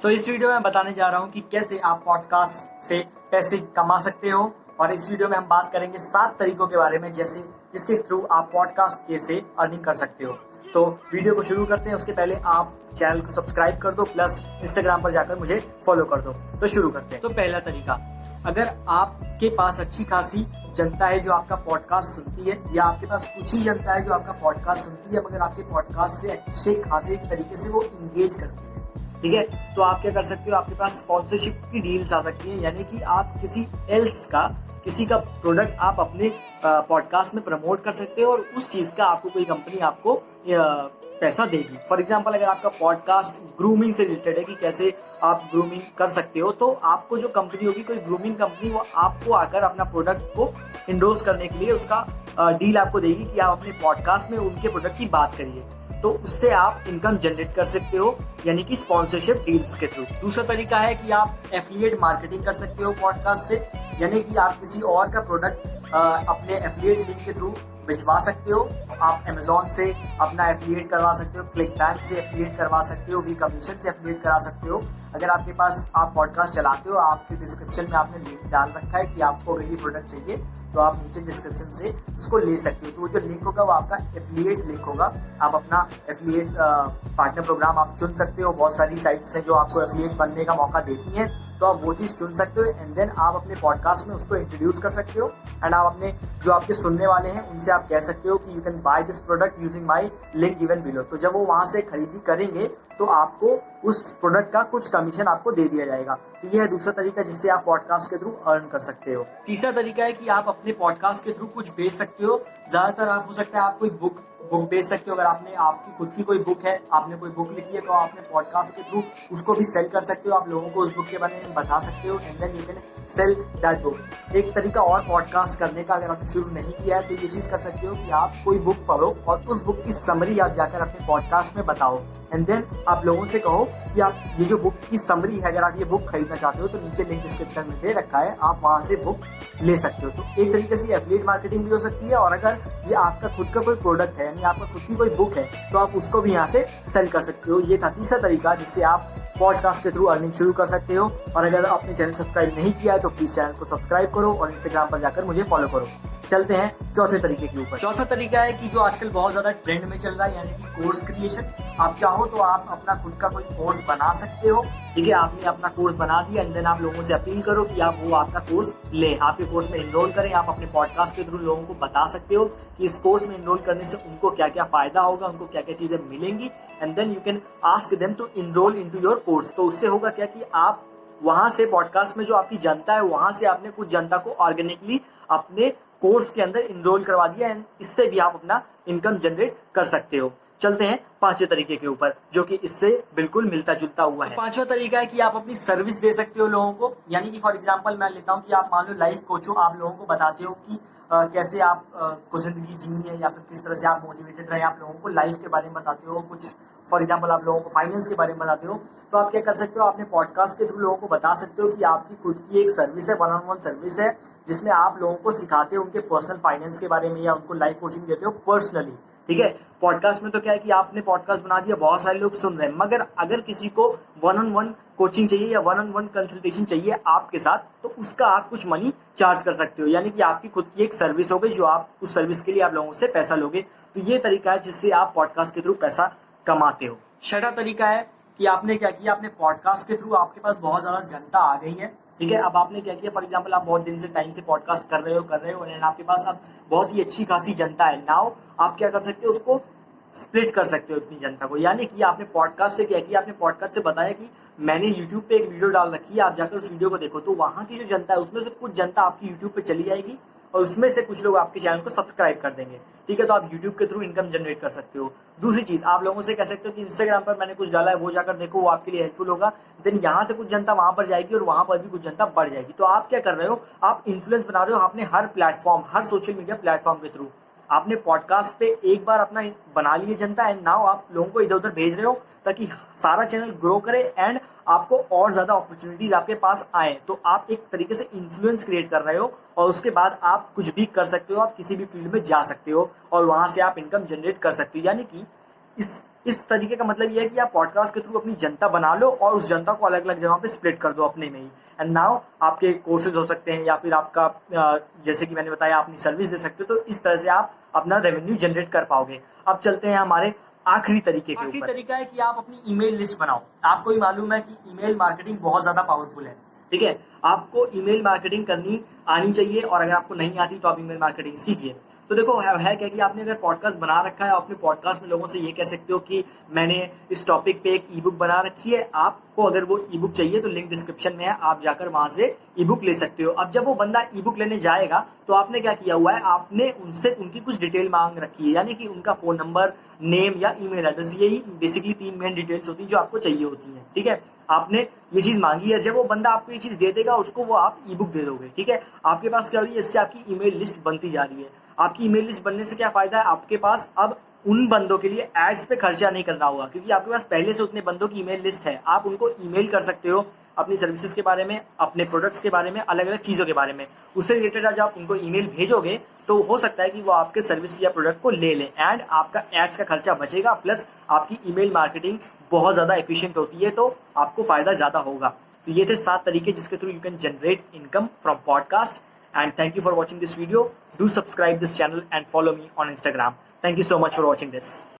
सो इस वीडियो में मैं बताने जा रहा हूँ कि कैसे आप पॉडकास्ट से पैसे कमा सकते हो। और इस वीडियो में हम बात करेंगे 7 तरीकों के बारे में जैसे जिसके थ्रू आप पॉडकास्ट के से अर्निंग कर सकते हो। तो वीडियो को शुरू करते हैं। उसके पहले आप चैनल को सब्सक्राइब कर दो, प्लस इंस्टाग्राम पर जाकर मुझे फॉलो कर दो। तो शुरू करते हैं। तो पहला तरीका, अगर आपके पास अच्छी खासी जनता है जो आपका पॉडकास्ट सुनती है, या आपके पास कुछ ही जनता है जो आपका पॉडकास्ट सुनती है मगर आपके पॉडकास्ट से अच्छे खासे तरीके से वो इंगेज करती है, ठीक है, तो आप क्या कर सकते हो, आपके पास स्पॉन्सरशिप की डील्स आ सकती है। यानी कि आप किसी का प्रोडक्ट आप अपने पॉडकास्ट में प्रमोट कर सकते हो और उस चीज का आपको कोई कंपनी आपको पैसा देगी। फॉर एग्जांपल, अगर आपका पॉडकास्ट ग्रूमिंग से रिलेटेड है कि कैसे आप ग्रूमिंग कर सकते हो, तो आपको जो कंपनी होगी, कोई ग्रूमिंग कंपनी, वो आपको आकर अपना प्रोडक्ट को इंडोर्स करने के लिए उसका डील आपको देगी कि आप अपने पॉडकास्ट में उनके प्रोडक्ट की बात करिए। तो उससे आप इनकम जनरेट कर सकते हो, यानी कि स्पॉन्सरशिप डील्स के थ्रू। दूसरा तरीका है कि आप एफिलिएट मार्केटिंग कर सकते हो पॉडकास्ट से, यानी कि आप किसी और का प्रोडक्ट अपने एफिलिएट लिंक के थ्रू भिजवा सकते हो। आप अमेजोन से अपना एफिलिएट करवा सकते हो, क्लिक बैंक से एफिलिएट करवा सकते हो, वी कमीशन से एफिलिएट करा सकते हो। अगर आपके पास आप पॉडकास्ट चलाते हो, आपके डिस्क्रिप्शन में आपने लिंक डाल रखा है कि आपको अगर ये प्रोडक्ट चाहिए, तो आप नीचे डिस्क्रिप्शन से उसको ले सकते हो। तो वो जो लिंक होगा वो आपका एफिलिएट लिंक होगा। आप अपना एफिलिएट पार्टनर प्रोग्राम आप चुन सकते हो। बहुत सारी साइट्स हैं जो आपको एफिलिएट बनने का मौका देती हैं, तो आप वो चीज़ चुन सकते हो एंड देन आप अपने पॉडकास्ट में उसको इंट्रोड्यूस कर सकते हो। एंड आप अपने जो आपके सुनने वाले हैं उनसे आप कह सकते हो कि you can by this product using my link given below. तो जब वो वहां से खरीदी करेंगे तो आपको उस प्रोडक्ट का कुछ कमीशन आपको दे दिया जाएगा। तो ये है दूसरा तरीका जिससे आप पॉडकास्ट के थ्रू अर्न कर सकते हो। तीसरा तरीका है कि आप अपने पॉडकास्ट के थ्रू कुछ बेच सकते हो। ज्यादातर आप हो सकता है आप कोई बुक बेच सकते हो। अगर आपकी खुद की कोई बुक है, आपने कोई बुक लिखी है, तो आप अपने पॉडकास्ट के थ्रू उसको भी सेल कर सकते हो। आप लोगों को उस बुक के बारे में बता सकते हो and then you can sell that book. एक तरीका और पॉडकास्ट करने का, अगर आपने शुरू नहीं किया है, तो ये चीज कर सकते हो कि आप कोई बुक पढ़ो और उस बुक की समरी आप जाकर अपने पॉडकास्ट में बताओ एंड देन आप लोगों से कहो कि आप ये जो बुक की समरी है, अगर आप ये बुक खरीदना चाहते हो तो नीचे लिंक डिस्क्रिप्शन में दे रखा है, आप वहां से बुक ले सकते हो। तो एक तरीके से एफिलिएट मार्केटिंग भी हो सकती है। और अगर ये आपका खुद का कोई प्रोडक्ट है, यानी आपका खुद की कोई बुक है, तो आप उसको भी यहाँ से सेल कर सकते हो। ये था तीसरा तरीका जिससे आप पॉडकास्ट के थ्रू अर्निंग शुरू कर सकते हो। और अगर आपने चैनल सब्सक्राइब नहीं किया है तो प्लीज चैनल को सब्सक्राइब करो और इंस्टाग्राम पर जाकर मुझे फॉलो करो। चलते हैं चौथे तरीके के ऊपर। चौथा तरीका है कि जो आजकल बहुत ज्यादा ट्रेंड में चल रहा है, यानी कि कोर्स क्रिएशन। आप चाहो तो आप अपना खुद का कोई कोर्स बना सकते हो, ठीक है। आपने अपना कोर्स बना दिया एंड देन आप लोगों से अपील करो कि आप वो आपका कोर्स लें, आपके कोर्स में इनरोल करें। आप अपने पॉडकास्ट के थ्रू लोगों को बता सकते हो कि इस कोर्स में इनरोल करने से उनको क्या क्या फायदा होगा, उनको क्या क्या चीजें मिलेंगी and then you can ask them to enrol into your course. तो उससे होगा क्या कि आप वहां से पॉडकास्ट में जो आपकी जनता है, वहां से आपने कुछ जनता को ऑर्गेनिकली अपने कोर्स के अंदर इनरोल करवा दिया एंड इससे भी आप अपना इनकम जनरेट कर सकते हो। चलते हैं पांचवें तरीके के ऊपर, जो कि इससे बिल्कुल मिलता जुलता हुआ है। पांचवा तरीका है कि आप अपनी सर्विस दे सकते हो लोगों को। यानी कि फॉर एग्जांपल मैं लेता हूं कि आप मान लो लाइफ कोच हो, आप लोगों को बताते हो कि कैसे आप को जिंदगी जीनी है या फिर किस तरह से आप मोटिवेटेड रहे। आप लोगों को लाइफ के बारे में बताते हो, कुछ फॉर एग्जाम्पल आप लोगों को फाइनेंस के बारे में बताते हो। तो आप क्या कर सकते हो, अपने पॉडकास्ट के थ्रू लोगों को बता सकते हो कि आपकी खुद की एक सर्विस है, 1-on-1 सर्विस है, जिसमें आप लोगों को सिखाते हो उनके पर्सनल फाइनेंस के बारे में या उनको लाइफ कोचिंग देते हो पर्सनली, ठीक है। पॉडकास्ट में तो क्या है कि आपने पॉडकास्ट बना दिया, बहुत सारे लोग सुन रहे हैं, मगर अगर किसी को 1-on-1 कोचिंग चाहिए या 1-on-1 कंसल्टेशन चाहिए आपके साथ, तो उसका आप कुछ मनी चार्ज कर सकते हो। यानी कि आपकी खुद की एक सर्विस हो गई जो आप उस सर्विस के लिए आप लोगों से पैसा लोगे। तो ये तरीका है जिससे आप पॉडकास्ट के थ्रू पैसा कमाते हो। छठा तरीका है कि आपने क्या किया, अपने पॉडकास्ट के थ्रू आपके पास बहुत ज्यादा जनता आ गई है, ठीक है। अब आपने क्या किया, फॉर एग्जांपल आप बहुत दिन से टाइम से पॉडकास्ट कर रहे हो एंड आपके पास अब बहुत ही अच्छी खासी जनता है। नाउ आप क्या कर सकते हो, उसको स्प्लिट कर सकते हो अपनी जनता को। यानी कि आपने पॉडकास्ट से क्या किया, आपने पॉडकास्ट से बताया कि मैंने यूट्यूब पे एक वीडियो डाल रखी है, आप जाकर उस वीडियो को देखो। तो वहां की जो जनता है उसमें से कुछ जनता आपकी यूट्यूब पे चली जाएगी और उसमें से कुछ लोग आपके चैनल को सब्सक्राइब कर देंगे, ठीक है। तो आप यूट्यूब के थ्रू इनकम जनरेट कर सकते हो। दूसरी चीज, आप लोगों से कह सकते हो कि इंस्टाग्राम पर मैंने कुछ डाला है, वो जाकर देखो, वो आपके लिए हेल्पफुल होगा। देन यहाँ से कुछ जनता वहां पर जाएगी और वहां पर भी कुछ जनता बढ़ जाएगी। तो आप क्या कर रहे हो, आप इन्फ्लुएंस बना रहे हो अपने हर प्लेटफॉर्म, हर सोशल मीडिया प्लेटफॉर्म के थ्रू। आपने पॉडकास्ट पे एक बार अपना बना लिए जनता एंड नाउ आप लोगों को इधर उधर भेज रहे हो ताकि सारा चैनल ग्रो करे एंड आपको और ज्यादा अपॉर्चुनिटीज आपके पास आए। तो आप एक तरीके से इन्फ्लुएंस क्रिएट कर रहे हो और उसके बाद आप कुछ भी कर सकते हो, आप किसी भी फील्ड में जा सकते हो और वहां से आप इनकम जनरेट कर सकते हो। यानी कि इस इस तरीके का मतलब ये है कि आप पॉडकास्ट के थ्रू अपनी जनता बना लो और उस जनता को अलग अलग जगहों पे स्प्लिट कर दो अपने में ही। एंड नाउ आपके कोर्सेज हो सकते हैं या फिर आपका जैसे कि मैंने बताया अपनी सर्विस दे सकते हो, तो इस तरह से आप अपना रेवेन्यू जनरेट कर पाओगे। अब चलते हैं हमारे आखिरी तरीके के ऊपर। आखिरी तरीका है कि आप अपनी ईमेल लिस्ट बनाओ। आपको ही मालूम है कि ईमेल मार्केटिंग बहुत ज्यादा पावरफुल है, ठीक है। आपको ईमेल मार्केटिंग करनी आनी चाहिए और अगर आपको नहीं आती तो आप ईमेल मार्केटिंग सीखिए। तो देखो है क्या कि आपने अगर पॉडकास्ट बना रखा है, अपने पॉडकास्ट में लोगों से ये कह सकते हो कि मैंने इस टॉपिक पे एक ई बुक बना रखी है, आपको अगर वो ई बुक चाहिए तो लिंक डिस्क्रिप्शन में है, आप जाकर वहां से ई बुक ले सकते हो। अब जब वो बंदा ई बुक लेने जाएगा तो आपने क्या किया हुआ है, आपने उनसे उनकी कुछ डिटेल मांग रखी है, यानी कि उनका फोन नंबर, नेम या ईमेल एड्रेस, यही बेसिकली 3 मेन डिटेल्स होती है जो आपको चाहिए होती है, ठीक है। आपने ये चीज मांगी है, जब वो बंदा आपको ये चीज दे देगा उसको वो आप ई बुक दे दोगे, ठीक है। आपके पास क्या हो रही है, इससे आपकी ईमेल लिस्ट बनती जा रही है। आपकी ईमेल लिस्ट बनने से क्या फायदा है, आपके पास अब उन बंदों के लिए एड्स पे खर्चा नहीं करना होगा, क्योंकि आपके पास पहले से उतने बंदों की ईमेल लिस्ट है। आप उनको ईमेल कर सकते हो अपनी सर्विसेज के बारे में, अपने प्रोडक्ट्स के बारे में, अलग अलग चीजों के बारे में। उससे रिलेटेड आज आप उनको ईमेल भेजोगे तो हो सकता है कि वो आपके सर्विस या प्रोडक्ट को ले लें एंड आपका एड्स का खर्चा बचेगा, प्लस आपकी ईमेल मार्केटिंग बहुत ज्यादा एफिशिएंट होती है तो आपको फायदा ज्यादा होगा। तो ये थे 7 तरीके जिसके through you can generate income from podcast. And thank you for watching this video. Do subscribe this channel and follow me on Instagram. Thank you so much for watching this.